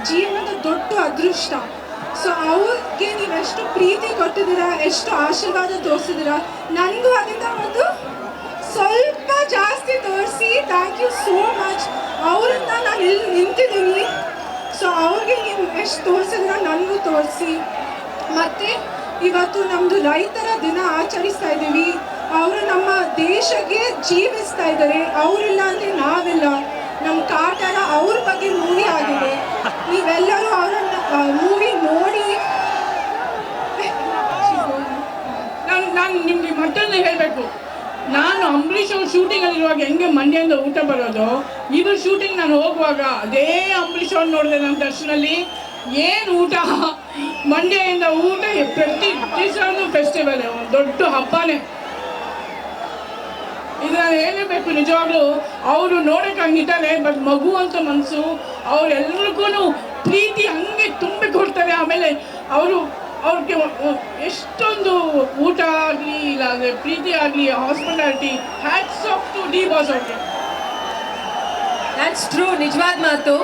ಜೀವನದ ದೊಡ್ಡ ಅದೃಷ್ಟ. ಸೊ ಅವ್ರಿಗೆ ನೀವು ಎಷ್ಟು ಪ್ರೀತಿ ಕೊಟ್ಟಿದ್ದೀರಾ, ಎಷ್ಟು ಆಶೀರ್ವಾದ ತೋರಿಸಿದ್ದೀರಾ, ನನಗೂ ಅದರಿಂದ ಒಂದು ಸ್ವಲ್ಪ ಜಾಸ್ತಿ ತೋರಿಸಿ ಥ್ಯಾಂಕ್ ಯು ಸೋ ಮಚ್. ಅವರಿಂದ ನಾನು ಇಲ್ಲಿ ನಿಂತಿದ್ದೀನಿ. ಸೊ ಅವ್ರಿಗೆ ನೀವು ಎಷ್ಟು ತೋರಿಸಿದ್ರ ನನಗೂ ತೋರಿಸಿ. ಮತ್ತು ಇವತ್ತು ನಮ್ಮದು ರೈತರ ದಿನ ಆಚರಿಸ್ತಾ ಇದ್ದೀವಿ. ಅವರು ನಮ್ಮ ದೇಶಕ್ಕೆ ಜೀವಿಸ್ತಾ ಇದ್ದಾರೆ. ಅವರಿಲ್ಲ ಅಂದರೆ ನಾವಿಲ್ಲ. ನಮ್ಮ ಕಾಟರ ಅವ್ರ ಬಗ್ಗೆ ಮೂವಿ ಆಗಿದೆ. ನೀವೆಲ್ಲರೂ ಅವರನ್ನ ಮೂವಿ ನೋಡಿ. ನಾನು ನಿಮಗೆ ಮತ್ತೊಂದು ಹೇಳಬೇಕು. ನಾನು ಅಂಬರೀಷ್ ಅವ್ರ ಶೂಟಿಂಗಲ್ಲಿರುವಾಗ ಹೆಂಗೆ ಮಂಡ್ಯದಿಂದ ಊಟ ಬರೋದು, ಇವ್ರ ಶೂಟಿಂಗ್ ನಾನು ಹೋಗುವಾಗ ಅದೇ ಅಂಬರೀಷ್ ಅವ್ರು ನೋಡಿದೆ ನನ್ನ ದರ್ಶನಲ್ಲಿ. ಏನು ಊಟ, ಮಂಡ್ಯದಿಂದ ಊಟ ಪ್ರತಿ ದಿವಸನೂ ಫೆಸ್ಟಿವಲ್, ದೊಡ್ಡ ಹಬ್ಬನೇ. ಇದು ನಾನು ಹೇಳಬೇಕು. ನಿಜವಾಗ್ಲೂ ಅವರು ನೋಡೋಕೆ ಹಂಗಿದ್ದಾರೆ, ಬಟ್ ಮಗು ಅಂತ ಮನಸ್ಸು. ಅವರೆಲ್ರಿಗೂ ಪ್ರೀತಿ ಹಂಗೆ ತುಂಬಿಕೊಡ್ತಾರೆ. ಆಮೇಲೆ ಅವ್ರಿಗೆ ಎಷ್ಟೊಂದು ಊಟ ಆಗಲಿ ಇಲ್ಲ ಅಂದರೆ ಪ್ರೀತಿ ಆಗಲಿ, hospitality, hats off to the boss ಅವ್ರಿಗೆ. ದ್ಯಾಟ್ಸ್ ಟ್ರೂ, ನಿಜವಾದ ಮಾತು.